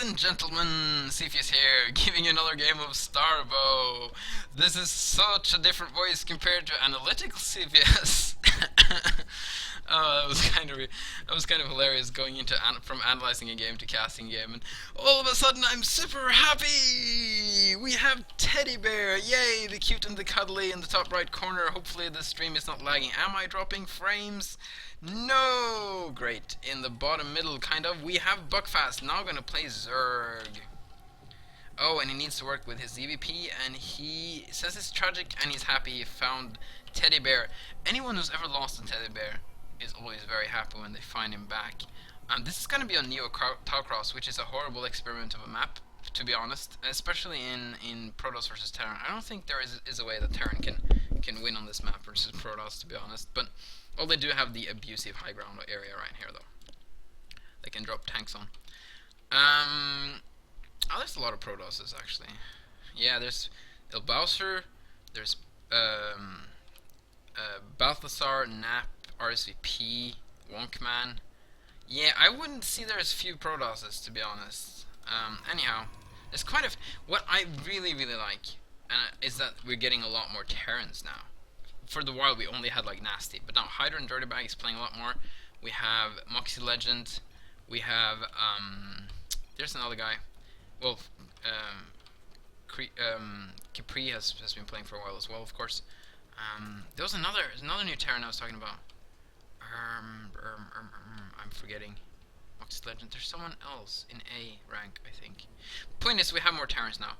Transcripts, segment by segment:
and gentlemen, Cepheus here, giving you another game of Starbow. This is such a different voice compared to analytical Cepheus. That was kind of hilarious going into from analyzing a game to casting a game, and all of a sudden I'm super happy. We have Teddybear, yay! The cute and the cuddly in the top right corner. Hopefully the stream is not lagging. Am I dropping frames? No! Great. In the bottom middle, kind of, we have Buckfast. Now gonna play Zerg. Oh, and he needs to work with his EVP, and he says it's tragic, and he's happy he found Teddybear. Anyone who's ever lost a Teddybear is always very happy when they find him back. This is gonna be on Neo Talcross, which is a horrible experiment of a map, to be honest, especially in Protoss versus Terran. I don't think there is a way that Terran can win on this map versus Protoss, to be honest, but well, they do have the abusive high ground area right here, though. They can drop tanks on. Oh, there's a lot of Protosses, actually. Yeah, there's Il Bowser, there's Balthasar, Nap, RSVP, Wonkman. Yeah, I wouldn't see there's few Protosses, to be honest. Anyhow, there's quite a... What I really like is that we're getting a lot more Terrans now. For the while we only had like Nasty, but now Hydra and Dirty Bag is playing a lot more. We have Moxie Legend, we have there's another guy. Well, Capri has been playing for a while as well, of course. There was another new Terran I was talking about. I'm forgetting. Moxie Legend. There's someone else in A rank, I think. Point is, we have more Terrans now.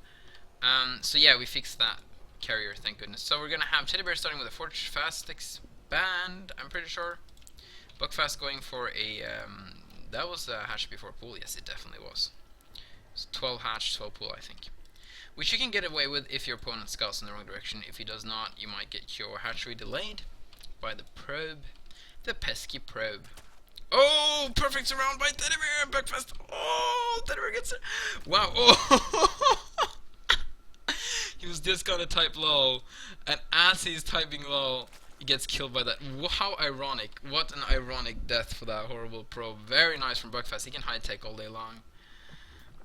So yeah, we fixed that carrier, thank goodness. So we're gonna have Teddybear starting with a Forge Fast expand, I'm pretty sure. Buckfast going for a that was a hatch before pool. Yes, it definitely was. It's 12 hatch, 12 pool, I think. Which you can get away with if your opponent scouts in the wrong direction. If he does not, you might get your hatchery delayed by the probe, the pesky probe. Oh, perfect surround by Teddybear. Buckfast. Oh, Teddybear gets it. Wow. Oh. He was just gonna type low, and as he's typing low, he gets killed by that. How ironic. What an ironic death for that horrible probe. Very nice from Buckfast. He can high tech all day long.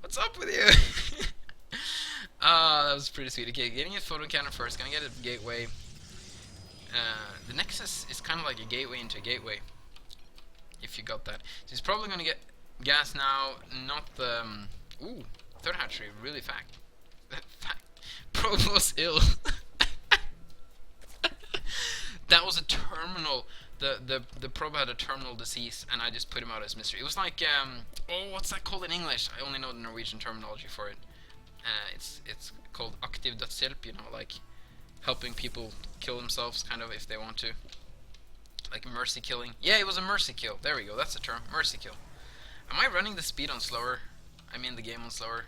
What's up with you? That was pretty sweet. Okay, getting his photon cannon first. Gonna get a gateway. The Nexus is kind of like a gateway into a gateway, if you got that. So he's probably gonna get gas now. Not the... ooh, third hatchery. Really fact. Probe was ill. That was a terminal. The probe had a terminal disease, and I just put him out as mystery. It was like oh, what's that called in English? I only know the Norwegian terminology for it. It's called aktiv dødshjelp. You know, like helping people kill themselves, kind of, if they want to. Like mercy killing. Yeah, it was a mercy kill. There we go. That's the term. Mercy kill. Am I running the speed on slower? I mean the game on slower?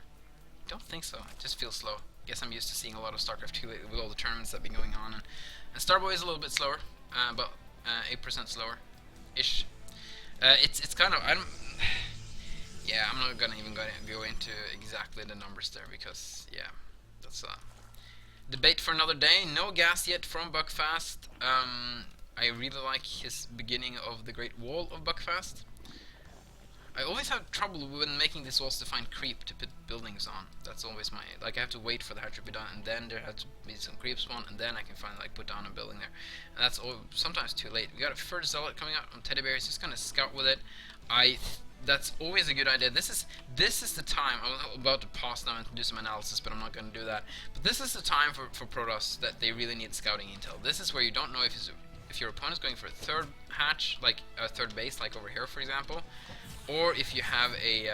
Don't think so. It just feels slow. Guess I'm used to seeing a lot of StarCraft 2 lately with all the tournaments that have been going on, and Starbow is a little bit slower, about 8% slower, ish. It's kind of yeah, I'm not gonna even go into exactly the numbers there because yeah, that's a debate for another day. No gas yet from Buckfast. I really like his beginning of the Great Wall of Buckfast. I always have trouble when making these walls to find creep to put buildings on. That's always my... Like, I have to wait for the hatch to be done, and then there has to be some creep spawn, and then I can finally, like, put down a building there. And that's sometimes too late. We got a first zealot coming out on Teddybear. He's just gonna scout with it. That's always a good idea. This is the time... I'm about to pause now and do some analysis, but I'm not gonna do that. But this is the time for Protoss that they really need scouting intel. This is where you don't know if your opponent's going for a third hatch, like a third base, like over here, for example. Or if you have a,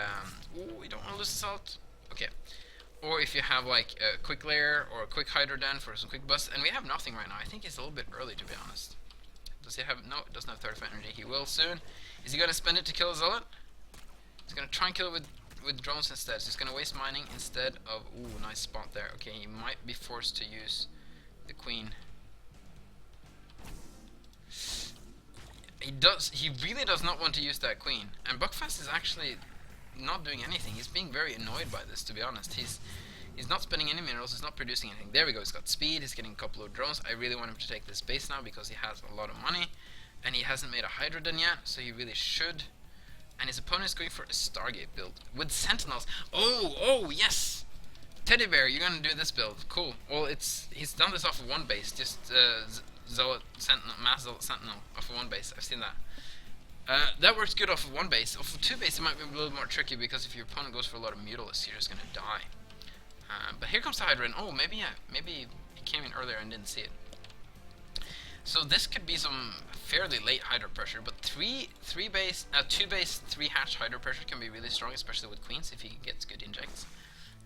ooh, we don't want to lose this out. Okay. Or if you have like a quick layer or a quick hydro den for some quick busts. And we have nothing right now. I think it's a little bit early, to be honest. Does he have, no, it doesn't have 35 energy. He will soon. Is he going to spend it to kill a zealot? He's going to try and kill it with drones instead. So he's going to waste mining instead of, ooh, nice spot there. Okay, he might be forced to use the queen. He really does not want to use that queen. And Buckfast is actually not doing anything. He's being very annoyed by this, to be honest. He's not spending any minerals, he's not producing anything. There we go, he's got speed, he's getting a couple of drones. I really want him to take this base now because he has a lot of money. And he hasn't made a Hydra den yet, so he really should And his opponent is going for a Stargate build with Sentinels. Oh, yes! Teddybear, you're gonna do this build. Cool. Well, he's done this off of one base, just Zealot Sentinel, Mass Zealot Sentinel off of one base. I've seen that. That works good off of one base. Off of two base, it might be a little more tricky because if your opponent goes for a lot of Mutalisks, you're just gonna die. But here comes the Hydra, and oh, maybe he came in earlier and didn't see it. So this could be some fairly late Hydra pressure, but two base, 3 hatch Hydra pressure can be really strong, especially with queens if he gets good injects.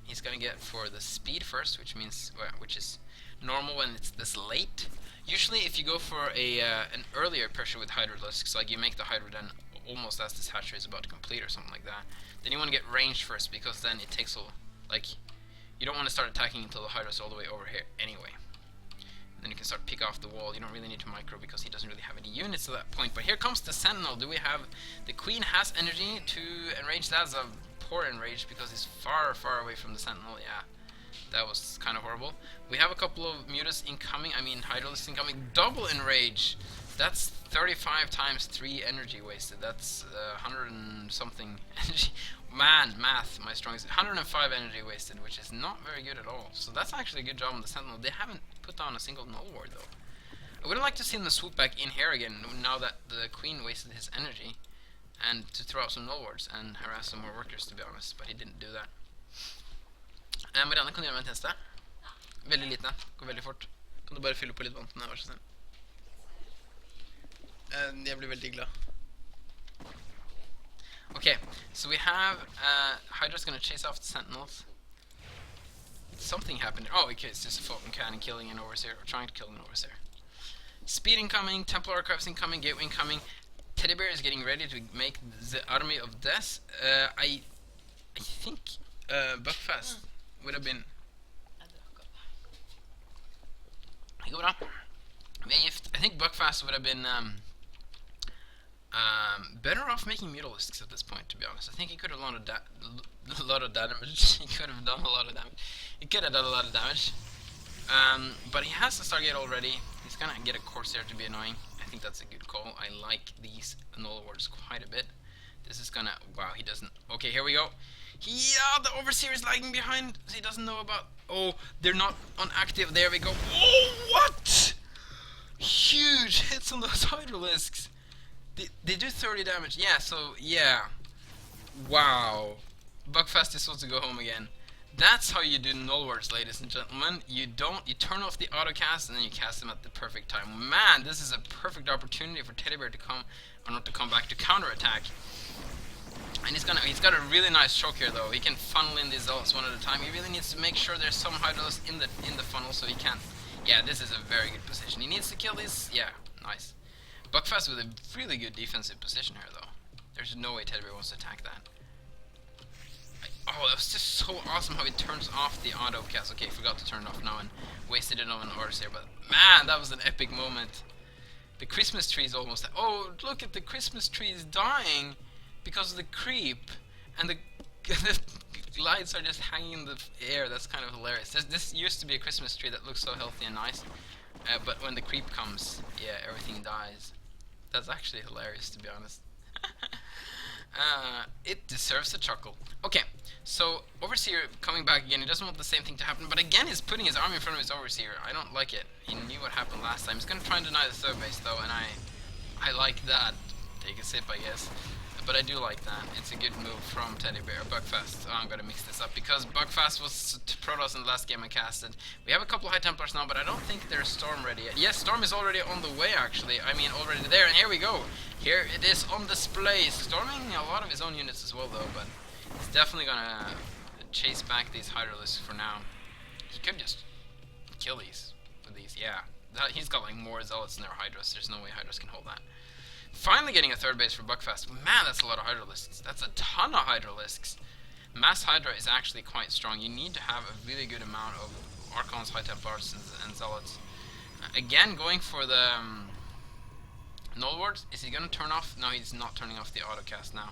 He's gonna get for the speed first, which means which is normal when it's this late. Usually, if you go for an earlier pressure with Hydralisks, like you make the Hydra then almost as this hatchery is about to complete or something like that, then you want to get ranged first because then it takes you don't want to start attacking until the Hydra's all the way over here anyway. Then you can start pick off the wall. You don't really need to micro because he doesn't really have any units at that point. But here comes the Sentinel. Do we have... The Queen has energy to enrage. That's a poor enrage because he's far, far away from the Sentinel. Yeah, that was kind of horrible. We have a couple of Mutas incoming. I mean, Hydralisks incoming. Double enrage. That's 35 times 3 energy wasted. That's 100 and something energy. Man, math, my strongest. 105 energy wasted, which is not very good at all. So that's actually a good job on the Sentinel. They haven't put down a single Null Ward, though. I would have liked to see him swoop back in here again, now that the Queen wasted his energy, and to throw out some Null Wards and harass some more workers, to be honest, but he didn't do that. Marianne, kan du gjøre meg en tjeneste? Veldig lite, går veldig fort. Kan du bare fylle på litt vann? Vær så snill. Jeg blir veldig glad. Okay, so we have Hydra's gonna chase off the Sentinels. Something happened. Oh, okay, it's just a Photon Cannon killing an Overseer, or trying to kill an Overseer. Speed incoming, Temple Archives incoming, Gateway incoming. Teddybear is getting ready to make the Army of Death. I think Buckfast would have been... Det går bra. Vi är gift. I think Buckfast would have been better off making Mutalisks at this point, to be honest. I think he could have done a lot of damage. He could have done a lot of damage. He could have done a lot of damage. But he has the Stargate already. He's gonna get a Corsair to be annoying. I think that's a good call. I like these Null Wards quite a bit. This is gonna... Wow, he doesn't... Okay, here we go. Yeah, the Overseer is lagging behind. He doesn't know about... Oh, they're not on active. There we go. Oh, what? Huge hits on those Hydralisks. They do 30 damage. Yeah, so, yeah. Wow. Buckfast is supposed to go home again. That's how you do Null Wards, ladies and gentlemen. You turn off the autocast and then you cast them at the perfect time. Man, this is a perfect opportunity for Teddybear to come, or not to come back, to counterattack. And he's got a really nice choke here, though. He can funnel in these Zealots one at a time. He really needs to make sure there's some Hydralisks in the funnel so he can. Yeah, this is a very good position. He needs to kill these. Yeah, nice. Buckfast with a really good defensive position here, though. There's no way Teddybear wants to attack that. Oh, that was just so awesome how he turns off the auto cast. Okay, forgot to turn it off now and wasted it on an Overseer, but man, that was an epic moment. The Christmas tree is almost... Oh, look at the Christmas tree is dying because of the creep, and the lights are just hanging in the air. That's kind of hilarious. This used to be a Christmas tree that looks so healthy and nice, but when the creep comes, yeah, everything dies. That's actually hilarious, to be honest. It deserves a chuckle. Okay, so Overseer coming back again. He doesn't want the same thing to happen, but again he's putting his army in front of his Overseer. I don't like it. He knew what happened last time. He's gonna try and deny the third base though, and I like that. Take a sip, I guess. But I do like that. It's a good move from Teddybear. Buckfast. Oh, I'm gonna mix this up because Buckfast was Protoss in the last game I casted. We have a couple of High Templars now, but I don't think they're Storm ready yet. Yes, Storm is already on the way, actually. I mean, already there, and here we go. Here it is on display. Storming a lot of his own units as well, though, but he's definitely gonna chase back these Hydralisks for now. He could just kill these with these, yeah. He's got like more Zealots than their Hydras. There's no way Hydras can hold that. Finally getting a third base for Buckfast. Man, that's a lot of Hydralisks. That's a ton of Hydralisks. Mass Hydra is actually quite strong. You need to have a really good amount of Archons, High Templars, and Zealots. Again, going for the Null Wards. Is he going to turn off? No, he's not turning off the autocast now.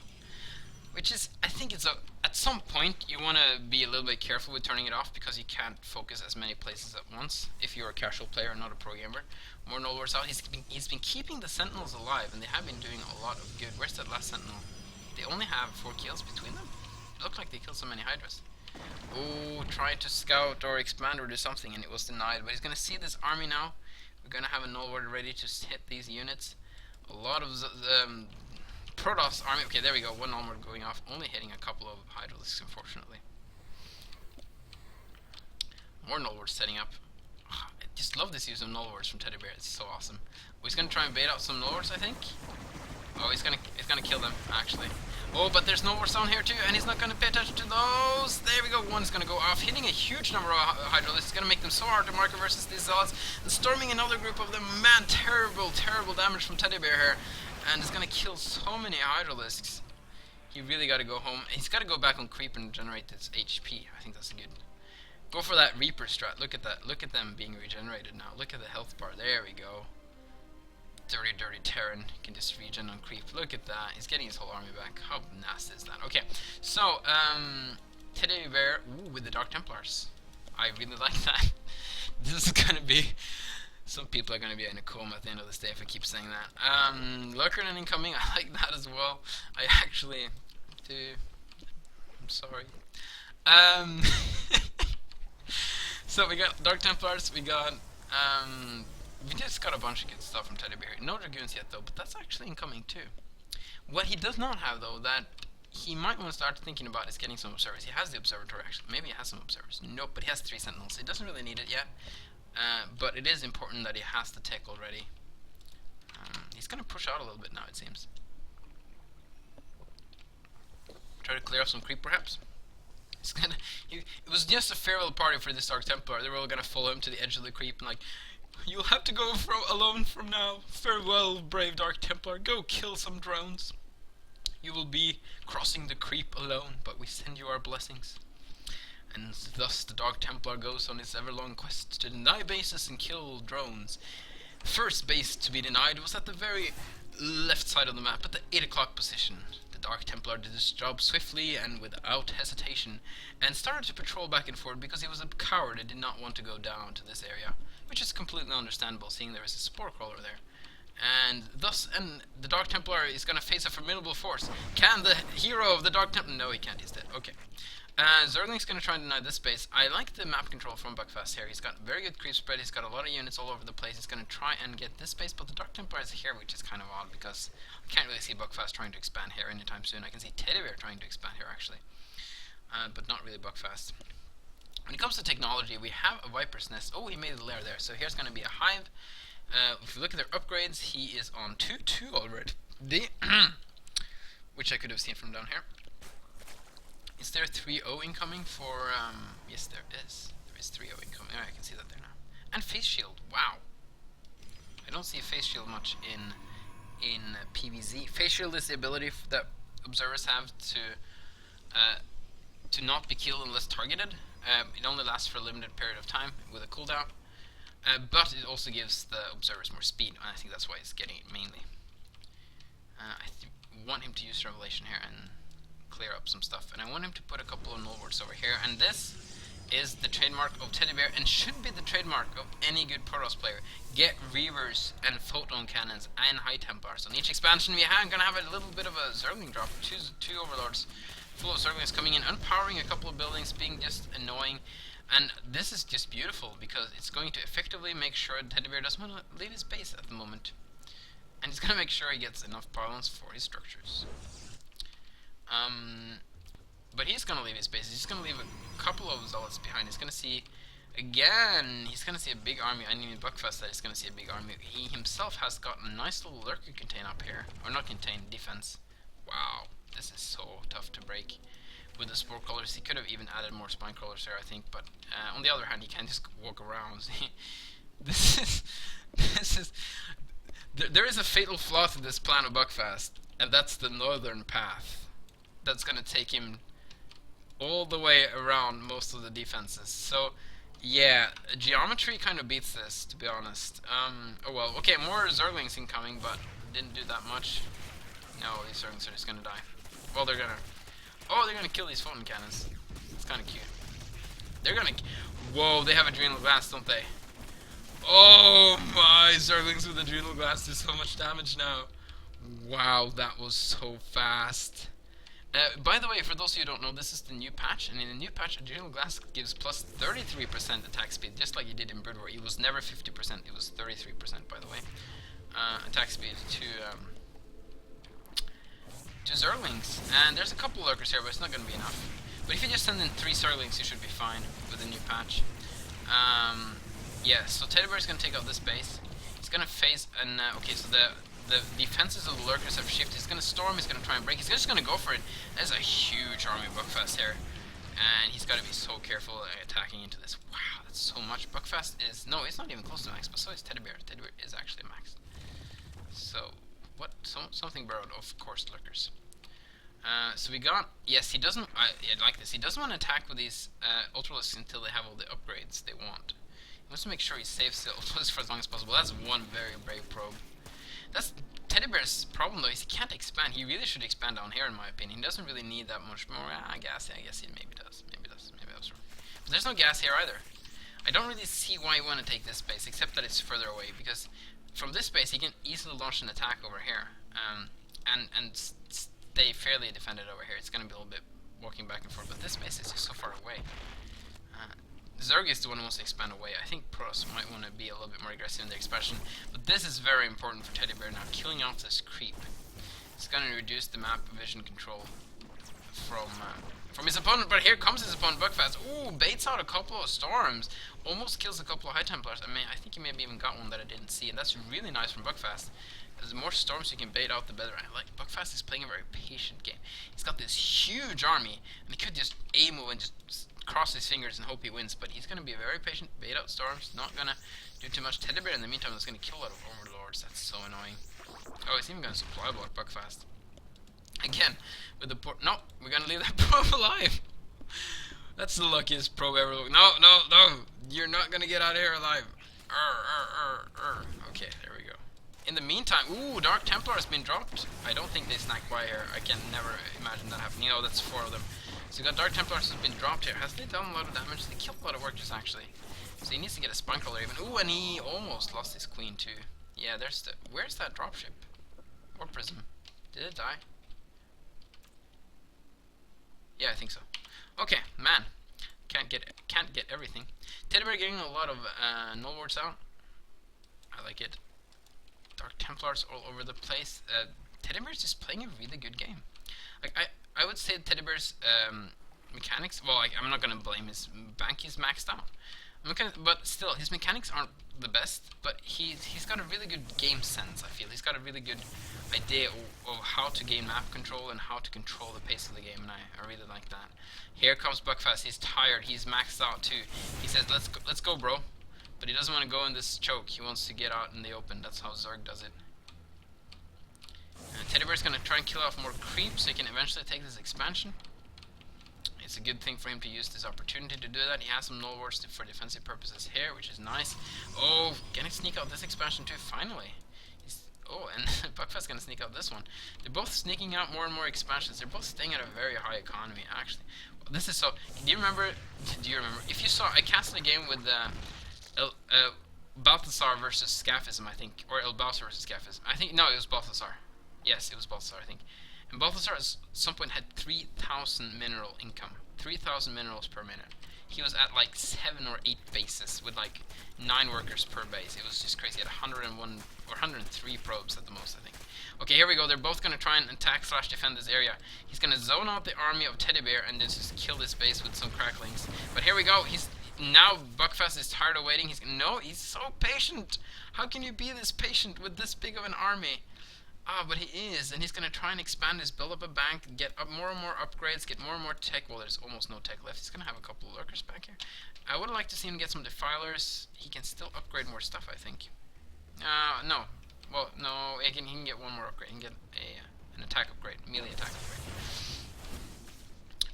Which is, I think it's at some point you want to be a little bit careful with turning it off because you can't focus as many places at once if you're a casual player and not a pro gamer. More Null Wards out. He's been keeping the Sentinels alive, and they have been doing a lot of good. Where's that last Sentinel? They only have 4 kills between them. It looked like they killed so many Hydras. Oh, tried to scout or expand or do something, and it was denied. But he's gonna see this army now. We're gonna have a null ward ready to hit these units. A lot of Protoss army. Okay, there we go. One null ward going off, only hitting a couple of Hydralisks, unfortunately. More null wards setting up. I just love this use of null wards from Teddybear. It's so awesome. Oh, he's gonna try and bait out some null wards, I think. Oh, he's gonna kill them actually. Oh, but there's no more down here too, and he's not gonna pay attention to those. There we go. One's gonna go off, hitting a huge number of Hydralisks. It's gonna make them so hard to mark versus these Zealots. And storming another group of them. Man, terrible, terrible damage from Teddybear here, and it's gonna kill so many Hydralisks. He really gotta go home. He's gotta go back on creep and generate his HP. I think that's a good. Go for that Reaper strat. Look at that. Look at them being regenerated now. Look at the health bar. There we go. Dirty, dirty Terran can just regen on creep. Look at that. He's getting his whole army back. How nasty is that? Okay, so, Teddybear, ooh, with the Dark Templars. I really like that. This is gonna be... Some people are gonna be in a coma at the end of this day if I keep saying that. Lurkernan incoming, I like that as well. I actually do... I'm sorry. So we got Dark Templars, we got, we just got a bunch of good stuff from Teddybear. No Dragoons yet though, but that's actually incoming too. What he does not have though, that he might want to start thinking about is getting some observers. He has the observatory actually. Maybe he has some observers. Nope, but he has 3 sentinels. He doesn't really need it yet. But it is important that he has the tech already. He's going to push out a little bit now, it seems. Try to clear off some creep perhaps. It was just a farewell party for this Dark Templar. They were all going to follow him to the edge of the creep and like, you'll have to go alone from now. Farewell, brave Dark Templar. Go kill some drones. You will be crossing the creep alone, but we send you our blessings. And thus the Dark Templar goes on his ever-long quest to deny bases and kill drones. The first base to be denied was at the very left side of the map, at the 8 o'clock position. The Dark Templar did his job swiftly and without hesitation, and started to patrol back and forth because he was a coward and did not want to go down to this area, which is completely understandable, seeing there is a spore crawler there. And thus, the Dark Templar is going to face a formidable force. Can the hero of the Dark Templar... No, he can't, he's dead. Okay. Zergling's going to try and deny this base. I like the map control from Buckfast here. He's got very good creep spread, he's got a lot of units all over the place. He's going to try and get this base, but the Dark Templar is here, which is kind of odd, because I can't really see Buckfast trying to expand here anytime soon. I can see Teddybear trying to expand here, actually. But not really Buckfast. When it comes to technology, we have a Viper's Nest. Oh, he made a lair there. So here's going to be a hive. If you look at their upgrades, he is on 2-2 already. Which I could have seen from down here. Is there 3-0 incoming for... yes, there is. There is 3-0 incoming. Oh, I can see that there now. And Face Shield. Wow. I don't see Face Shield much in PvZ. Face Shield is the ability that observers have to not be killed unless targeted. It only lasts for a limited period of time with a cooldown. But it also gives the observers more speed. I think that's why he's getting it mainly. I want him to use Revelation here and clear up some stuff. And I want him to put a couple of null wards over here. And this is the trademark of Teddybear and should be the trademark of any good Protoss player. Get Reavers and Photon Cannons and High Templars. On each expansion we have, I'm going to have a little bit of a Zergling drop. Two Overlords full of Zerglings coming in, unpowering a couple of buildings, being just annoying. And this is just beautiful because it's going to effectively make sure Teddybear doesn't want to leave his base at the moment. And he's going to make sure he gets enough parlance for his structures. But he's going to leave his base. He's going to leave a couple of Zealots behind. He's going to see, again, he's going to see a big army. I mean, Buckfast that he's going to see a big army. He himself has got a nice little lurker contain up here. Or not contain, defense. Wow, this is so tough to break. With the spore crawlers, he could have even added more spine crawlers there, I think. But on the other hand, he can't just walk around. There is a fatal flaw to this plan of Buckfast, and that's the northern path. That's going to take him all the way around most of the defenses. So, yeah, geometry kind of beats this, to be honest. Oh well, okay, more Zerglings incoming, but didn't do that much. No, these Zerglings are just going to die. Well, they're going to... Oh, they're gonna kill these photon cannons. It's kinda cute. They're gonna... Whoa, they have Adrenal Glass, don't they? Oh my, Zerglings with Adrenal Glass do so much damage now. Wow, that was so fast. By the way, for those of you who don't know, this is the new patch, and in the new patch, Adrenal Glass gives plus 33% attack speed, just like it did in Brood War. It was never 50%, it was 33%, by the way. Attack speed to Zerglings. And there's a couple lurkers here, but it's not going to be enough. But if you just send in 3 Zerglings, you should be fine with the new patch. Yeah, so Teddybear is going to take out this base. He's going to face an... okay, so the defenses of the lurkers have shifted. He's going to storm, he's going to try and break. He's just going to go for it. There's a huge army of Buckfast here. And he's got to be so careful attacking into this. Wow, that's so much. Buckfast is... no, it's not even close to max, but so is Teddybear. Teddybear is actually max. So, what? Something borrowed, of course, lurkers. So we got... yes, he doesn't... I like this. He doesn't want to attack with these Ultralisks until they have all the upgrades they want. He wants to make sure he saves the Ultralisks for as long as possible. That's one very brave probe. That's Teddybear's problem, though, is he can't expand. He really should expand down here, in my opinion. He doesn't really need that much more gas. I guess he maybe does. Maybe I was wrong. But there's no gas here either. I don't really see why you want to take this base, except that it's further away, because from this base he can easily launch an attack over here, and stay fairly defended over here. It's going to be a little bit walking back and forth, but this base is just so far away. Zerg is the one who wants to expand away. I think Protoss might want to be a little bit more aggressive in their expansion, but this is very important for Teddybear now. Killing off this creep. It's going to reduce the map vision control from his opponent, but here comes his opponent, Buckfast. Ooh, baits out a couple of storms. Almost kills a couple of High Templars. I think he maybe even got one that I didn't see, and that's really nice from Buckfast. The more storms you can bait out, the better. I like Buckfast is playing a very patient game. He's got this huge army, and he could just aim and just cross his fingers and hope he wins, but he's going to be very patient, bait out storms, not going to do too much. Teddybear in the meantime is going to kill a lot of Overlords. That's so annoying. Oh, he's even going to supply block Buckfast. Again, with the port. No, we're going to leave that probe alive. That's the luckiest probe ever. No, no, no. You're not going to get out of here alive. Okay, there we go. In the meantime, ooh, Dark Templar has been dropped. I don't think they snack by here. I can never imagine that happening. You know, that's 4 of them. So we got Dark Templars has been dropped here. Has they done a lot of damage? They killed a lot of workers actually. So he needs to get a spine crawler even. Ooh, and he almost lost his queen too. Yeah, there's the... where's that dropship? Or prism? Did it die? Yeah, I think so. Okay, man. Can't get everything. Teddybear getting a lot of null wards out. I like it. Dark Templars all over the place. Teddybear's just playing a really good game. Like I would say Teddybear's mechanics. Well, I'm not gonna blame his bank. He's maxed out. But still, his mechanics aren't the best. But he's got a really good game sense. I feel he's got a really good idea of how to gain map control and how to control the pace of the game, and I really like that. Here comes Buckfast. He's tired. He's maxed out too. He says, "Let's go, bro." But he doesn't want to go in this choke. He wants to get out in the open. That's how Zerg does it. Teddybear's going to try and kill off more creeps so he can eventually take this expansion. It's a good thing for him to use this opportunity to do that. He has some null wards for defensive purposes here, which is nice. Oh, gonna sneak out this expansion too, finally. Oh, and Buckfast's gonna sneak out this one. They're both sneaking out more and more expansions. They're both staying at a very high economy, actually. This is so... Do you remember... If you saw... I casted a game with Balthasar versus Scaphism, I think. Or El Balthasar versus Scaphism. I think... No, it was Balthasar. Yes, it was Balthasar, I think. And Balthasar at some point had 3,000 mineral income. 3,000 minerals per minute. He was at like 7 or 8 bases with like 9 workers per base. It was just crazy. He had 101 or 103 probes at the most, I think. Okay, here we go. They're both going to try and attack / defend this area. He's going to zone out the army of Teddybear and then just kill this base with some cracklings. But here we go. Now Buckfast is tired of waiting. He's so patient. How can you be this patient with this big of an army? But he is, and he's going to try and expand his, build up a bank, get up more and more upgrades, get more and more tech. Well, there's almost no tech left. He's going to have a couple of lurkers back here. I would like to see him get some defilers. He can still upgrade more stuff, I think. No. Well, no, he can get one more upgrade. He can get an attack upgrade, melee attack upgrade.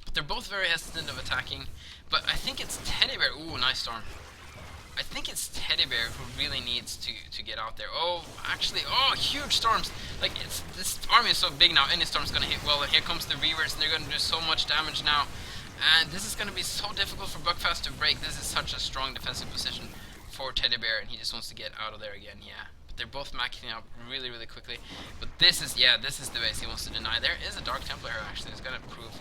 But they're both very hesitant of attacking, but I think it's Teddybear. Ooh, nice storm. I think it's Teddybear who really needs to get out there. Oh, actually, huge storms. Like, this army is so big now, any storm's gonna hit. Well, here comes the Reavers, and they're gonna do so much damage now. And this is gonna be so difficult for Buckfast to break. This is such a strong defensive position for Teddybear, and he just wants to get out of there again, yeah. But They're both maxing up really, really quickly. But this is, yeah, this is the base he wants to deny. There is a Dark Templar here, actually. It's going to prove...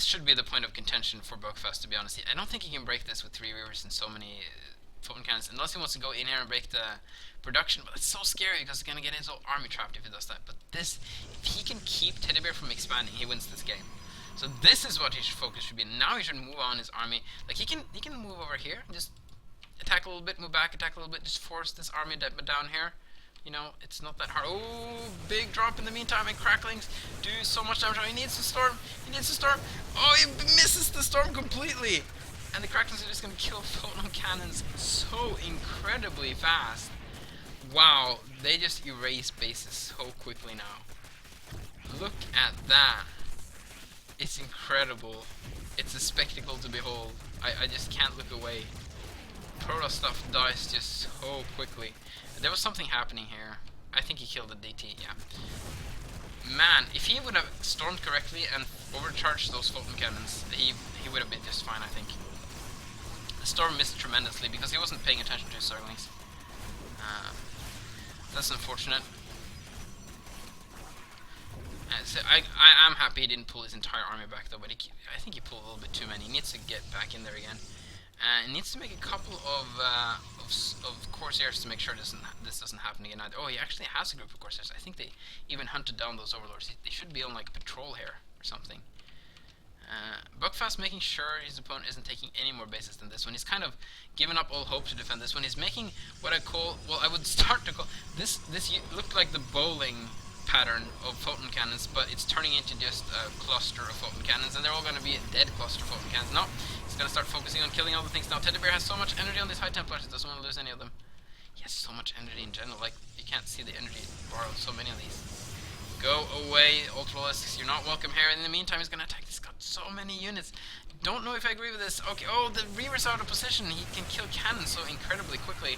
should be the point of contention for Buckfast, to be honest. I don't think he can break this with 3 Reavers and so many Photon Cannons, unless he wants to go in here and break the production. But it's so scary, because he's going to get his whole army trapped if he does that. But this, if he can keep Teddybear from expanding, he wins this game. So this is what he should focus should be. Now he should move on his army. Like, he can move over here and just attack a little bit, move back, attack a little bit, just force this army down here. You know, it's not that hard. Oh, big drop in the meantime, and Cracklings do so much damage. Oh, he needs to storm. He needs to storm. Oh, he misses the storm completely. And the Cracklings are just going to kill Photon Cannons so incredibly fast. Wow, they just erase bases so quickly now. Look at that. It's incredible. It's a spectacle to behold. I just can't look away. Proto stuff dies just so quickly. There was something happening here. I think he killed the DT, yeah. Man, if he would have stormed correctly and overcharged those Photon Cannons, he would have been just fine, I think. The storm missed tremendously because he wasn't paying attention to his Zerglings. That's unfortunate. So I am happy he didn't pull his entire army back though, but I think he pulled a little bit too many. He needs to get back in there again. He needs to make a couple of Corsairs to make sure this doesn't happen again either. Oh, he actually has a group of Corsairs. I think they even hunted down those Overlords. They should be on like patrol here or something. Buckfast making sure his opponent isn't taking any more bases than this one. He's kind of given up all hope to defend this one. He's making what I call, well, I would start to call, this looked like the bowling pattern of Photon Cannons, but it's turning into just a cluster of Photon Cannons, and they're all going to be a dead cluster of Photon Cannons. No, he's going to start focusing on killing all the things now. Teddybear has so much energy on these High Templars, he doesn't want to lose any of them. He has so much energy in general, like, you can't see the energy borrowed so many of these. Go away, Ultralisks, you're not welcome here. In the meantime, he's going to attack. He's got so many units. Don't know if I agree with this. Okay, oh, the Reaver's out of position. He can kill cannons so incredibly quickly.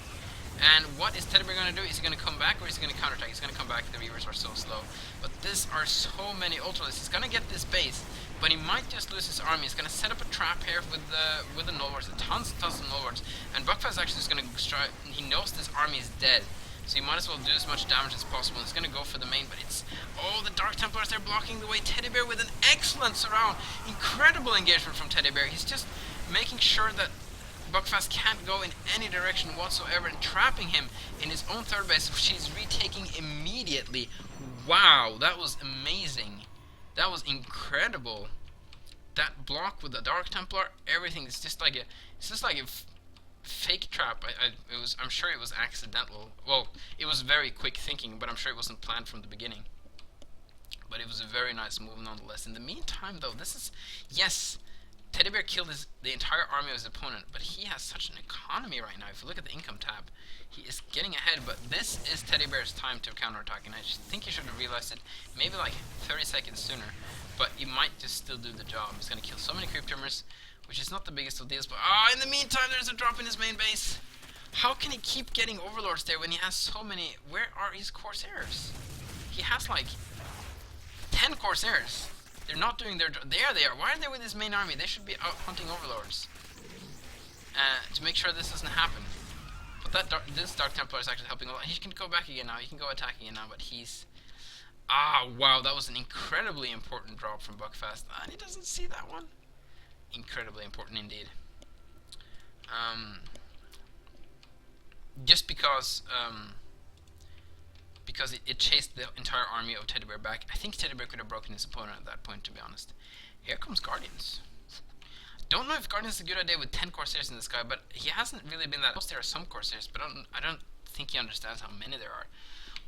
And what is Teddybear going to do? Is he going to come back or is he going to counterattack? He's going to come back. The Reavers are so slow. But these are so many Ultralisks. He's going to get this base, but he might just lose his army. He's going to set up a trap here with the Nullwards, tons of Nullwards. And Buckfast actually is going to strike. He knows this army is dead, so you might as well do as much damage as possible. He's going to go for the main, but it's... Oh, the Dark Templars, they're blocking the way. Teddybear with an excellent surround. Incredible engagement from Teddybear. He's just making sure that Buckfast can't go in any direction whatsoever and trapping him in his own third base, which he's retaking immediately. Wow, that was amazing. That was incredible. That block with the Dark Templar, everything is just like a fake trap. I'm sure it was accidental. Well, it was very quick thinking, but I'm sure it wasn't planned from the beginning. But it was a very nice move nonetheless. In the meantime, though, this is... Yes, Teddybear killed the entire army of his opponent, but he has such an economy right now. If you look at the income tab, he is getting ahead, but this is Teddybear's time to counterattack, and I just think he should have realized it maybe like 30 seconds sooner, but he might just still do the job. He's going to kill so many creep tumors, which is not the biggest of deals, but in the meantime, there's a drop in his main base. How can he keep getting Overlords there when he has so many? Where are his Corsairs? He has like 10 Corsairs. They're not doing their job. There they are. Why are they with his main army? They should be out hunting Overlords. To make sure this doesn't happen. But this Dark Templar is actually helping a lot. He can go back again now. He can go attacking again now, but he's... wow, that was an incredibly important drop from Buckfast. And he doesn't see that one. Incredibly important indeed. Just because it chased the entire army of Teddybear back. I think Teddybear could have broken his opponent at that point, to be honest. Here comes Guardians. Don't know if Guardians is a good idea with 10 Corsairs in the sky, but he hasn't really been that... There are some Corsairs, but I don't think he understands how many there are.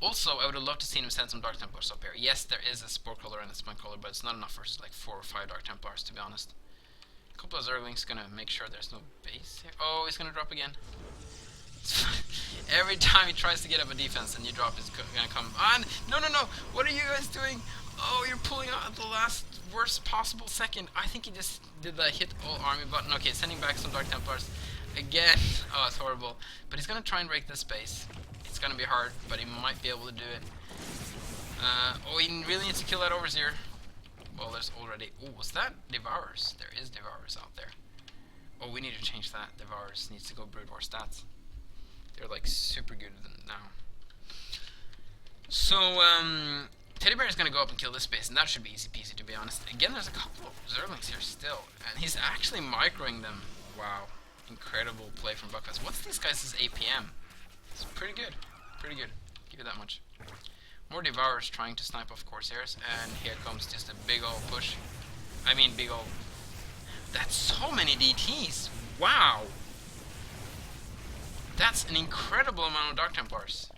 Also, I would have loved to see him send some Dark Templars up here. Yes, there is a Spore Crawler and a Spine Crawler, but it's not enough for like 4 or 5 Dark Templars, to be honest. A couple of Zerglings gonna make sure there's no base here. Oh, he's gonna drop again. Every time he tries to get up a defense, and you drop, it's gonna come on. No! What are you guys doing? Oh, you're pulling out at the last worst possible second. I think he just did the hit all army button. Okay, sending back some Dark Templars again. Oh, it's horrible. But he's gonna try and break this base. It's gonna be hard, but he might be able to do it. Oh, he really needs to kill that Overseer. Well, there's already... Oh, was that Devourers? There is Devourers out there. Oh, we need to change that. Devourers needs to go Brood War stats. They're like super good now. So, Teddybear is gonna go up and kill this base, and that should be easy peasy, to be honest. Again, there's a couple of Zerglings here still, and he's actually microing them. Wow. Incredible play from Buckfast. What's these guys' APM? It's pretty good. Pretty good. Give you that much. More Devourers trying to snipe off Corsairs, and here comes just a big old push. I mean, big old... That's so many DTs! Wow! That's an incredible amount of Dark Templars.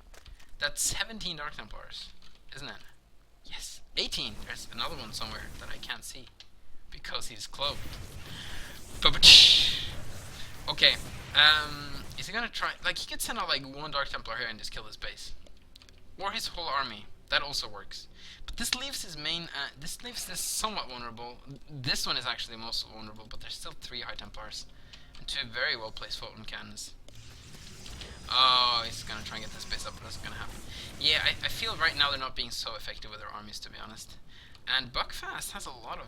That's 17 Dark Templars, isn't it? Yes, 18. There's another one somewhere that I can't see because he's cloaked. Okay, is he gonna try? Like, he could send out like one Dark Templar here and just kill his base, or his whole army. That also works. But this leaves his main. This leaves this somewhat vulnerable. This one is actually most vulnerable, but there's still 3 High Templars and 2 very well placed photon cannons. Oh, he's gonna try and get this base up, but that's gonna happen. Yeah, I feel right now they're not being so effective with their armies, to be honest. And Buckfast has a lot of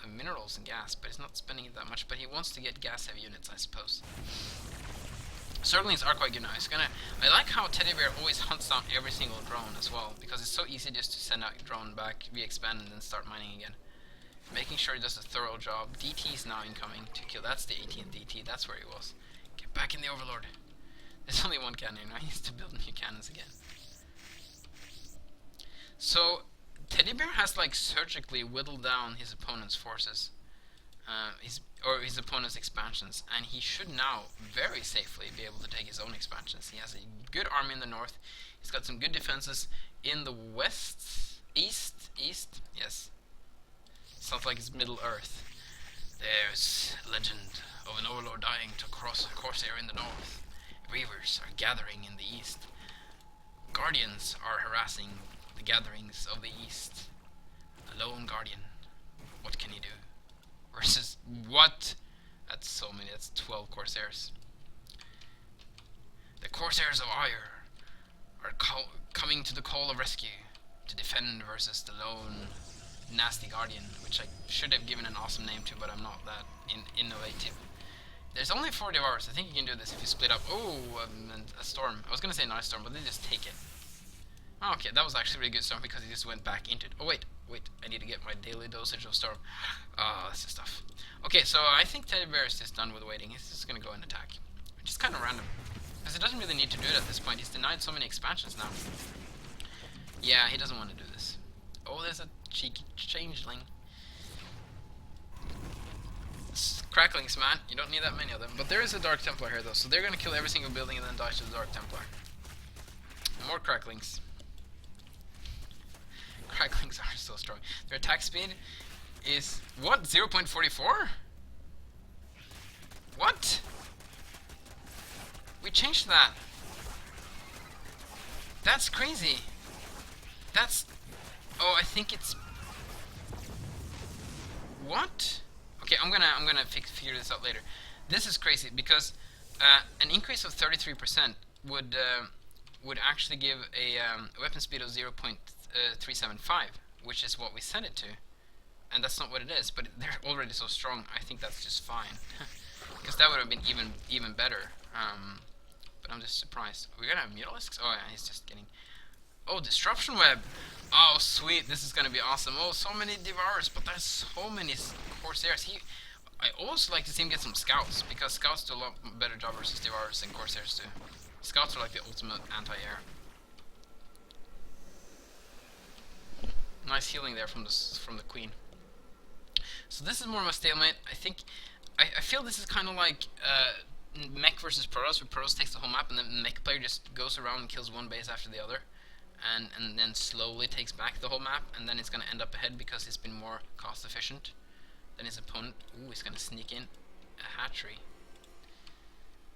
minerals and gas, but he's not spending it that much. But he wants to get gas-heavy units, I suppose. Zerglings are quite good now. I like how Teddybear always hunts down every single drone as well, because it's so easy just to send out a drone back, re-expand, and then start mining again. Making sure he does a thorough job. DT is now incoming to kill. That's the 18th DT. That's where he was. Get back in the Overlord. There's only one cannon now. He needs to build new cannons again. So Teddybear has like surgically whittled down his opponent's forces, his opponent's expansions, and he should now very safely be able to take his own expansions. He has a good army in the north. He's got some good defenses in the west, east. Yes, sounds like it's Middle Earth. There's legend of an overlord dying to cross a corsair in the north. Reavers are gathering in the east. Guardians are harassing the gatherings of the east. A lone guardian. What can he do? Versus what? That's so many. That's 12 corsairs. The corsairs of Ire are coming to the call of rescue to defend versus the lone nasty guardian, which I should have given an awesome name to, but I'm not that innovative. There's only 4 Devourers. I think you can do this if you split up. Oh, a storm. I was gonna say nice storm, but they just take it. Oh, okay, that was actually a really good storm because he just went back into it. Oh wait, I need to get my daily dosage of storm. Oh, that's the stuff. Okay, so I think Teddybear is just done with waiting. He's just gonna go and attack, which is kind of random because he doesn't really need to do it at this point. He's denied so many expansions now. Yeah, he doesn't want to do this. Oh, there's a cheeky changeling. Cracklings, man. You don't need that many of them. But there is a Dark Templar here, though, so they're gonna kill every single building and then die to the Dark Templar. More Cracklings. Cracklings are so strong. Their attack speed is... what? 0.44? What? We changed that. That's crazy. That's... oh, I think it's... what? Okay, I'm gonna figure this out later. This is crazy because an increase of 33% would actually give a weapon speed of 0.375, which is what we set it to, and that's not what it is. But they're already so strong. I think that's just fine, because that would have been even better. But I'm just surprised. We're gonna have Mutalisks. Oh yeah, he's just getting. Oh, Disruption Web. Oh, sweet. This is going to be awesome. Oh, so many Devourers, but there's so many Corsairs. I also like to see him get some Scouts, because Scouts do a lot better job versus Devourers than Corsairs do. Scouts are like the ultimate anti-air. Nice healing there from the Queen. So this is more of a stalemate. I feel this is kind of like Mech versus Protoss, where Protoss takes the whole map, and then the Mech player just goes around and kills one base after the other. And then slowly takes back the whole map, and then it's going to end up ahead because it's been more cost efficient than his opponent. Ooh, he's going to sneak in a hatchery.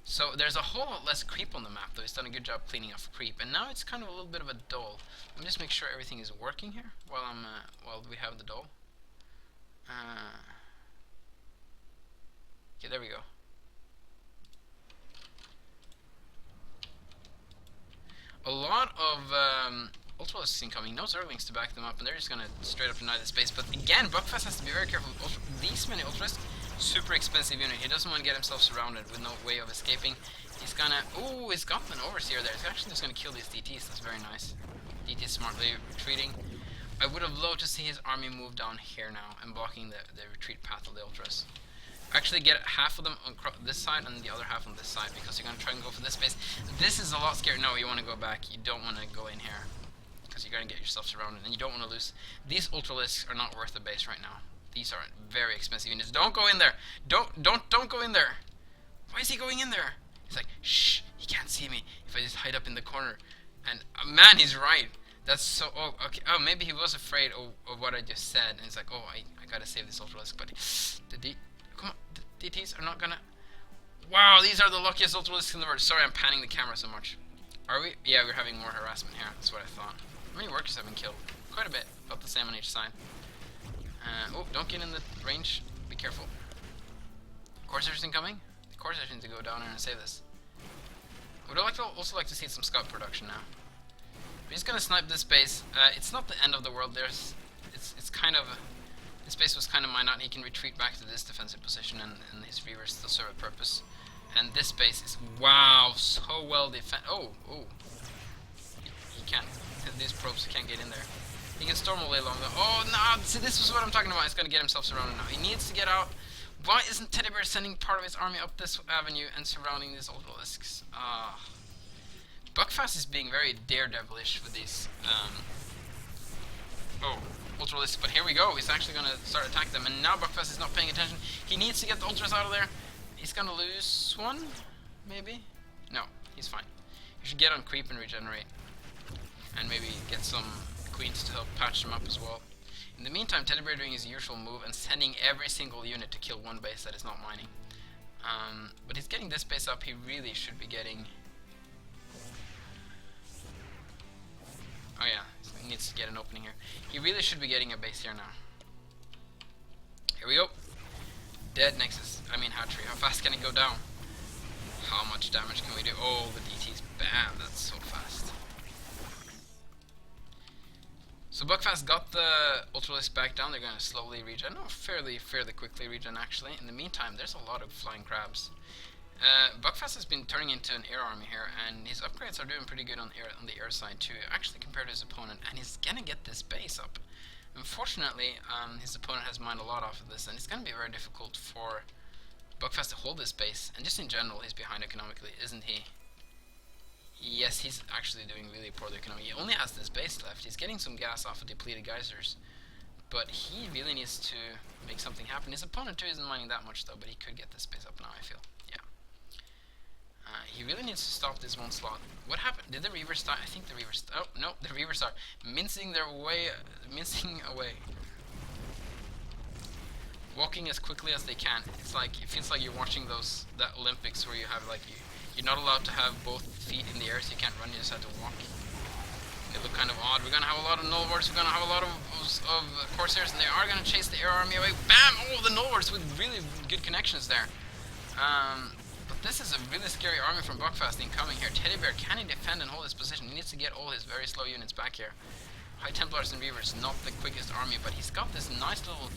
So there's a whole lot less creep on the map, though. He's done a good job cleaning up creep, and now it's kind of a little bit of a dull. Let me just make sure everything is working here while we have the dull. Okay, there we go. A lot of Ultralisks incoming, no Zerglings to back them up, and they're just gonna straight up deny the space. But again, Buckfast has to be very careful. These many Ultralisks Super expensive unit. He doesn't want to get himself surrounded with no way of escaping. He's gonna... Ooh, he's got an overseer there. He's actually just gonna kill these DTs. That's very nice. DT smartly retreating. I would have loved to see his army move down here now and blocking the retreat path of the Ultras. Actually get half of them on this side and the other half on this side, because you're gonna try and go for this base. This is a lot scary. No, you want to go back. You don't want to go in here, because you're gonna get yourself surrounded and you don't want to lose. These Ultralisks are not worth the base right now. These are very expensive units. Don't go in there. Don't go in there. Why is he going in there? He's like, shh, he can't see me if I just hide up in the corner. And man, he's right. That's so... Oh, okay. Oh, maybe he was afraid of what I just said. And he's like, oh, I gotta save this Ultralisk. But come on, the DTs are not gonna... Wow, these are the luckiest Ultralisks in the world. Sorry, I'm panning the camera so much. Are we? Yeah, we're having more harassment here. That's what I thought. How many workers have been killed? Quite a bit. About the same on each side. Oh, don't get in the range. Be careful. Corsairs incoming? The Corsairs need to go down here and save this. Would also like to see some scout production now. He's gonna snipe this base. It's not the end of the world. It's kind of... This base was kind of mined out. He can retreat back to this defensive position, and his reavers still serve a purpose. And this base is... Wow, so well defended. Oh. He can't... These probes can't get in there. He can storm away along the... Oh, no! See, this is what I'm talking about. He's gonna get himself surrounded now. He needs to get out. Why isn't Teddybear sending part of his army up this avenue and surrounding these Ultralisks? Buckfast is being very daredevilish with these... Ultralisks, but here we go. He's actually gonna start attacking them, and now Buckfast is not paying attention. He needs to get the Ultras out of there. He's gonna lose one, maybe? No, he's fine. You should get on creep and regenerate. And maybe get some queens to help patch them up as well. In the meantime, Teddybear doing his usual move and sending every single unit to kill one base that is not mining. But he's getting this base up. He really should be getting... Oh yeah, he needs to get an opening here. He really should be getting a base here now. Here we go. Dead Nexus. I mean hatchery. How fast can it go down? How much damage can we do? Oh, the DTs. Bam! That's so fast. So Buckfast got the Ultralisk back down. They're going to slowly regen. No, fairly quickly regen actually. In the meantime, there's a lot of flying crabs. Buckfast has been turning into an air army here, and his upgrades are doing pretty good on the air side too, actually compared to his opponent, and he's gonna get this base up. Unfortunately, his opponent has mined a lot off of this, and it's gonna be very difficult for Buckfast to hold this base, and just in general, he's behind economically, isn't he? Yes, he's actually doing really poorly economically. He only has this base left. He's getting some gas off of depleted geysers, but he really needs to make something happen. His opponent too isn't mining that much though, but he could get this base up now, I feel. He really needs to stop this one slot. What happened? Did the Reavers start? I think the Reavers... Oh, no, the Reavers are mincing away. Walking as quickly as they can. It's like, it feels like you're watching that Olympics where you have like, you're not allowed to have both feet in the air, so you can't run, you just have to walk. They look kind of odd. We're gonna have a lot of Nullwards, we're gonna have a lot of Corsairs, and they are gonna chase the air army away. Bam! Oh, the Nullwards with really good connections there. But this is a really scary army from Buckfast incoming here. Teddybear, can he defend and hold his position? He needs to get all his very slow units back here. High Templars and Reavers, not the quickest army, but he's got this nice little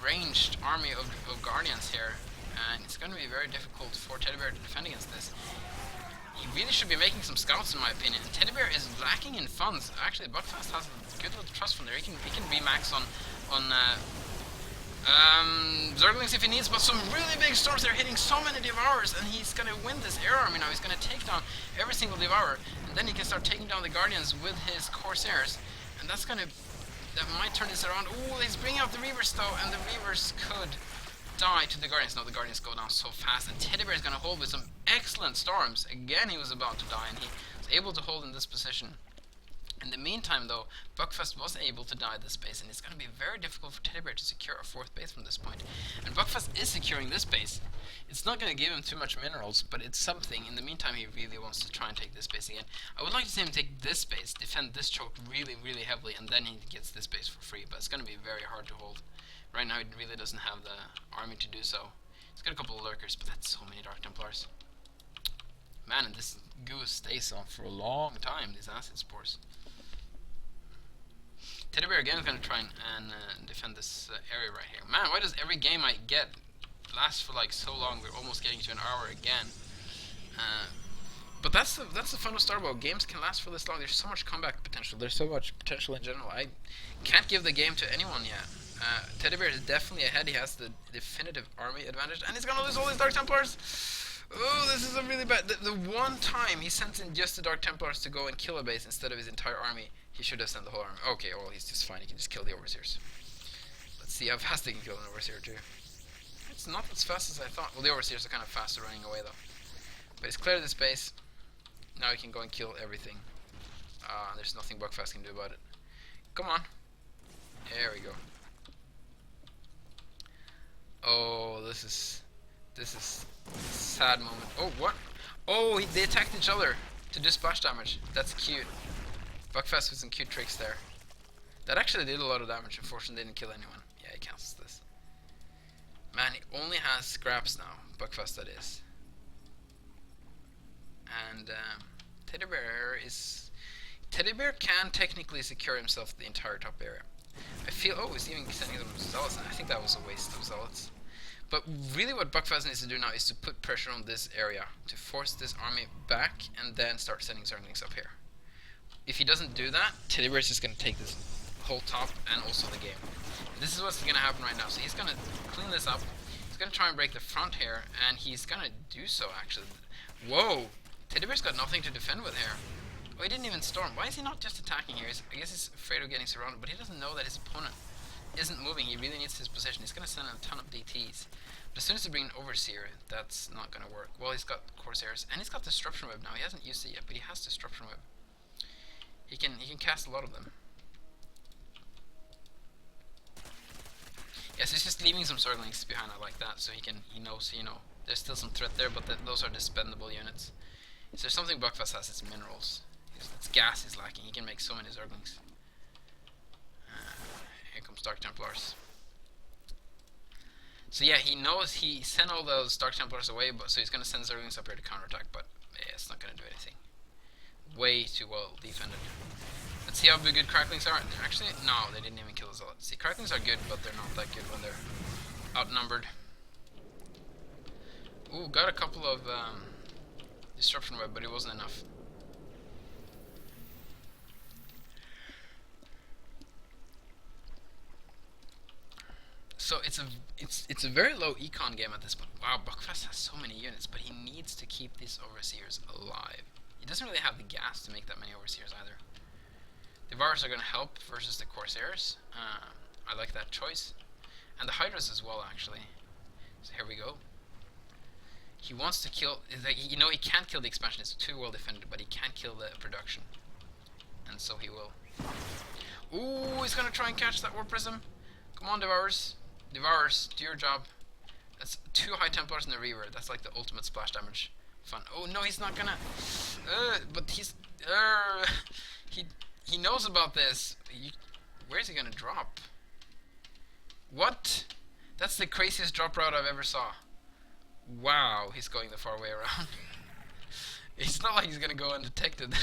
ranged army of Guardians here. And it's going to be very difficult for Teddybear to defend against this. He really should be making some scouts in my opinion. And Teddybear is lacking in funds. Actually, Buckfast has a good little trust fund there. He can remax on Zerglings if he needs, but some really big storms. They're hitting so many Devourers, and he's gonna win this air army now. He's gonna take down every single Devourer, and then he can start taking down the Guardians with his Corsairs, and that might turn this around. Ooh, he's bringing out the Reavers though, and the Reavers could die to the Guardians. No, the Guardians go down so fast, and Teddybear is gonna hold with some excellent storms. Again, he was about to die, and he was able to hold in this position. In the meantime, though, Buckfast was able to die this base, and it's going to be very difficult for Teddybear to secure a fourth base from this point. And Buckfast is securing this base. It's not going to give him too much minerals, but it's something. In the meantime, he really wants to try and take this base again. I would like to see him take this base, defend this choke really, really heavily, and then he gets this base for free. But it's going to be very hard to hold. Right now, he really doesn't have the army to do so. He's got a couple of lurkers, but that's so many Dark Templars. Man, and this goose stays on for a long time, these acid spores. Teddybear again is going to try and defend this area right here. Man, why does every game I get lasts for like so long. We're almost getting to an hour again. But that's the fun of Starbow. Games can last for this long. There's so much comeback potential. There's so much potential in general. I can't give the game to anyone yet. Teddybear is definitely ahead. He has the definitive army advantage, and he's gonna lose all his Dark Templars. Oh, this is a really bad. The one time he sent in just the Dark Templars to go and kill a base instead of his entire army, he should have sent the whole army. Okay, well he's just fine. He can just kill the overseers. Let's see how fast he can kill an overseer too. It's not as fast as I thought. Well, the overseers are kind of faster running away though. But he's cleared the space. Now he can go and kill everything. There's nothing Buckfast can do about it. Come on. There we go. Oh, this is a sad moment. Oh, what? Oh, they attacked each other to do splash damage. That's cute. Buckfast with some cute tricks there. That actually did a lot of damage. Unfortunately, they didn't kill anyone. Yeah, he cancels this. Man, he only has scraps now. Buckfast, that is. And Teddybear can technically secure himself the entire top area. I feel, oh, he's even sending them zealots, and I think that was a waste of zealots. But really what Buckfast needs to do now is to put pressure on this area, to force this army back, and then start sending Zerglings up here. If he doesn't do that, Teddybear is just going to take this whole top and also the game. This is what's going to happen right now. So he's going to clean this up, he's going to try and break the front here, and he's going to do so actually. Whoa! Teddybear's got nothing to defend with here. Oh, he didn't even storm. Why is he not just attacking here? I guess he's afraid of getting surrounded, but he doesn't know that his opponent isn't moving. He really needs his position. He's going to send in a ton of DTs. But as soon as they bring an Overseer, that's not going to work. Well, he's got Corsairs, and he's got Disruption Web now. He hasn't used it yet, but he has Disruption Web. He can cast a lot of them. Yes, he's just leaving some Zerglings behind. I like that, so he knows, you know, there's still some threat there, but those are dispendable units. If there's something Buckfast has, it's minerals. It's gas is lacking. He can make so many Zerglings. Here comes Dark Templars. So yeah, he knows he sent all those Dark Templars away, but so he's going to send Zerglings up here to counterattack, but yeah, it's not going to do anything. Way too well defended. Let's see how good Cracklings are. Actually, no, they didn't even kill the Zealots. See, Cracklings are good, but they're not that good when they're outnumbered. Ooh, got a couple of Disruption Web, but it wasn't enough. So it's a very low econ game at this point. Wow, Buckfast has so many units, but he needs to keep these Overseers alive. He doesn't really have the gas to make that many Overseers either. Devourers are going to help versus the Corsairs. I like that choice. And the Hydras as well, actually. So here we go. He wants to kill, you know, he can't kill the expansion, it's too well defended, but he can't kill the production. And so he will. Ooh, he's going to try and catch that Warp Prism. Come on, Devourers. Devourers, do your job. That's 2 High Templars and a Reaver. That's like the ultimate splash damage. Fun. Oh no, he's not gonna. But he's. He knows about this. Where's he gonna drop? What? That's the craziest drop route I've ever saw. Wow, he's going the far way around. It's not like he's gonna go undetected.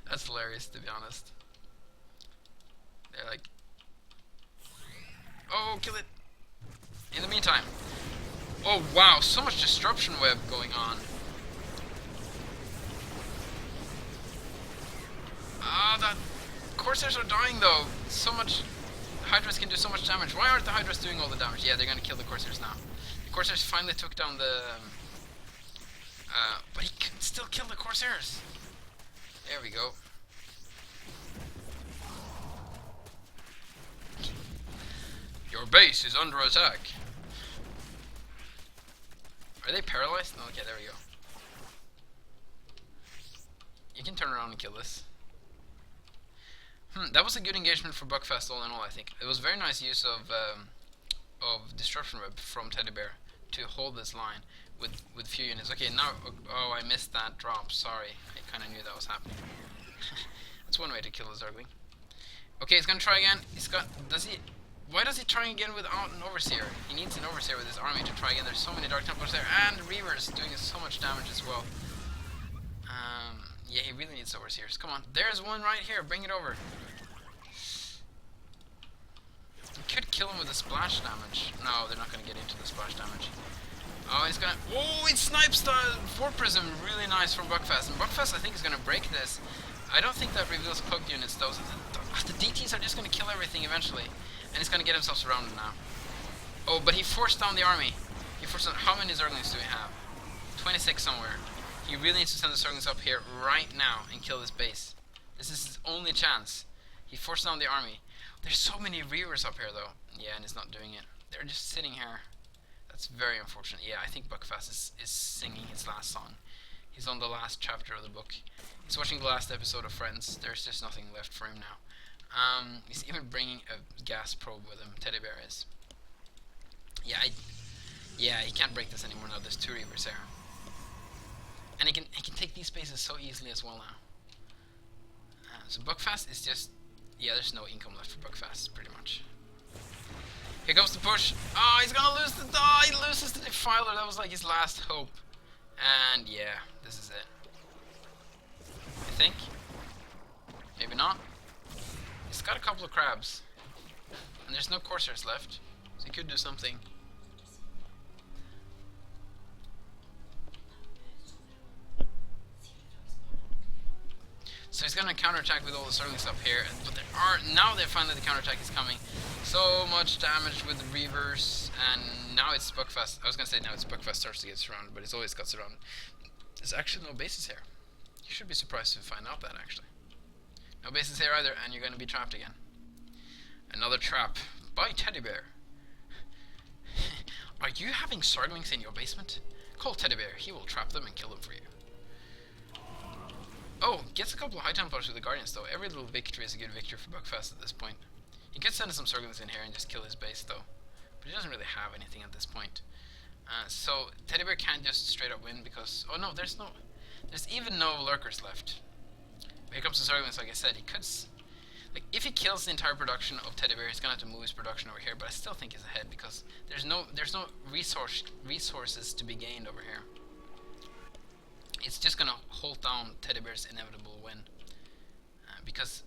That's hilarious, to be honest. They're like. Oh, kill it! In the meantime. Oh wow, so much Disruption Web going on. The Corsairs are dying though. So much. Hydras can do so much damage. Why aren't the Hydras doing all the damage? Yeah, they're gonna kill the Corsairs now. The Corsairs finally took down the. But he can still kill the Corsairs. There we go. Your base is under attack. Are they paralyzed? No, okay, there we go. You can turn around and kill this. That was a good engagement for Buckfast all in all, I think. It was very nice use of Disruption Web from Teddybear to hold this line with few units. Okay, now, oh, I missed that drop, sorry. I kind of knew that was happening. That's one way to kill a Zergling. Okay, he's gonna try again. Why does he try again without an Overseer? He needs an Overseer with his army to try again. There's so many Dark Templars there, and Reavers doing so much damage as well. Yeah, he really needs Overseers. Come on, there's one right here. Bring it over. could kill him with the splash damage. No, they're not gonna get into the splash damage. Oh, he's gonna... Oh, it snipes the 4 Prism. Really nice from Buckfast. And Buckfast, I think, is gonna break this. I don't think that reveals cloaked units, though. The DTs are just gonna kill everything eventually. And he's gonna get himself surrounded now. Oh, but he forced down the army. He forced down... How many Zerglings do we have? 26 somewhere. He really needs to send the Zerglings up here right now and kill this base. This is his only chance. He forced down the army. There's so many reavers up here, though. Yeah, and he's not doing it. They're just sitting here. That's very unfortunate. Yeah, I think Buckfast is singing his last song. He's on the last chapter of the book. He's watching the last episode of Friends. There's just nothing left for him now. He's even bringing a gas probe with him. Teddybear is. Yeah, he can't break this anymore now. There's 2 reavers there. And he can take these spaces so easily as well now. So Buckfast is just... Yeah, there's no income left for Buckfast, pretty much. Here comes the push. Oh, he's gonna lose the... Oh, he loses the Defiler. That was like his last hope. And yeah, this is it. I think. Maybe not. He's got a couple of crabs. And there's no Corsairs left. So he could do something. So he's gonna counterattack with all the Zerglings up here, but there are now they finally the counterattack is coming. So much damage with the Reavers, and now it's Buckfast. I was gonna say now it's Buckfast starts to get surrounded, but it's always got surrounded. There's actually no bases here. You should be surprised to find out that actually. No bases here either, and you're gonna be trapped again. Another trap by Teddybear. Are you having Zerglings in your basement? Call Teddybear. He will trap them and kill them for you. Oh, gets a couple of high Templars with the Guardians though. Every little victory is a good victory for Buckfast at this point. He could send some Zerglings in here and just kill his base though. But he doesn't really have anything at this point. So Teddybear can't just straight up win because... Oh no, there's even no Lurkers left. But here comes the Zerglings, like I said. He could... Like, if he kills the entire production of Teddybear, he's gonna have to move his production over here. But I still think he's ahead because there's no resources to be gained over here. It's just gonna hold down Teddybear's inevitable win, because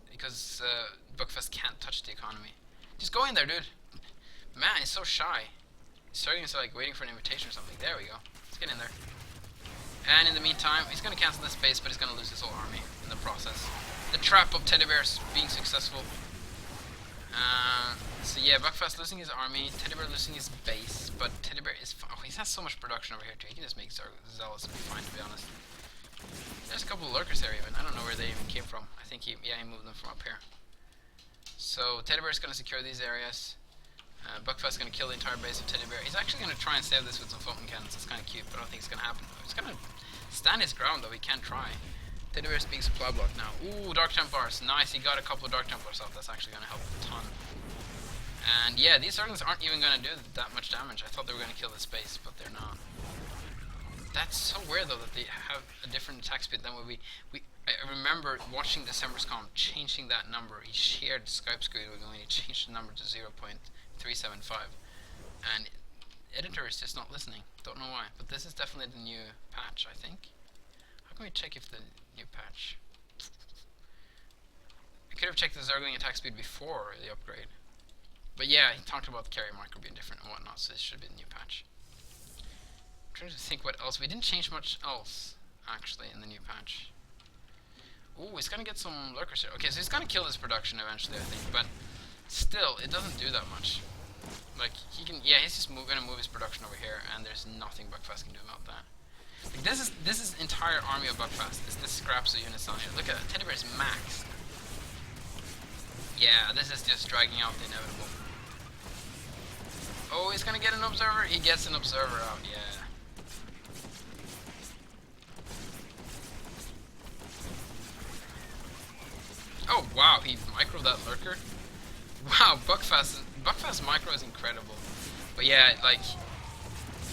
Buckfast can't touch the economy. Just go in there, dude. Man, he's so shy. He's starting to like waiting for an invitation or something. There we go. Let's get in there. And in the meantime, he's gonna cancel this base, but he's gonna lose his whole army in the process. The trap of Teddybear's being successful. So yeah, Buckfast losing his army, Teddybear losing his base, but Teddybear is... Oh, he has so much production over here too. He can just make Zealots and be fine, to be honest. There's a couple of Lurkers there even. I don't know where they even came from. I think he moved them from up here. So Teddybear is going to secure these areas. Buckfast is going to kill the entire base of Teddybear. He's actually going to try and save this with some fountain cannons. It's kind of cute, but I don't think it's going to happen. He's going to stand his ground though. He can't try. Teddybear's being supply blocked now. Ooh, Dark Templars. Nice, he got a couple of Dark Templars off. That's actually going to help a ton. And yeah, these Zerglings aren't even going to do that much damage. I thought they were going to kill this base, but they're not. That's so weird though that they have a different attack speed than what I remember watching December's Com changing that number. He shared Skype screen with me when he changed the number to 0.375. And editor is just not listening. Don't know why. But this is definitely the new patch, I think. How can we check if the new patch... I could have checked the Zergling attack speed before the upgrade. But yeah, he talked about the carrier micro being different and whatnot, so this should be the new patch. I'm trying to think what else. We didn't change much else, actually, in the new patch. Ooh, he's gonna get some Lurkers here. Okay, so he's gonna kill this production eventually, I think, but still, it doesn't do that much. Like, he can... Yeah, he's just gonna move his production over here, and there's nothing Buckfast can do about that. Like, this is entire army of Buckfast. This scraps of units on here. Look at that. Teddybear is maxed. Yeah, this is just dragging out the inevitable. Oh, he's gonna get an observer. He gets an observer out. Yeah. Oh wow, he microed that Lurker. Wow, Buckfast micro is incredible. But yeah, like,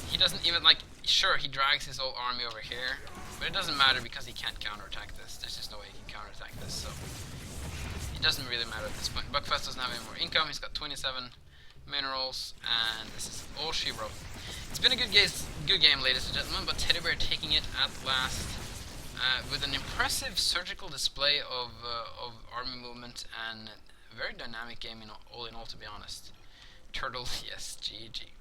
he doesn't even, like, sure, he drags his whole army over here, but it doesn't matter because he can't counterattack this. There's just no way he can counterattack this, so it doesn't really matter at this point. Buckfast doesn't have any more income. He's got 27 minerals, and this is all she wrote. It's been a good game, ladies and gentlemen, but Teddybear taking it at last with an impressive surgical display of army movement and a very dynamic game all in all, to be honest. Turtle, yes, GG.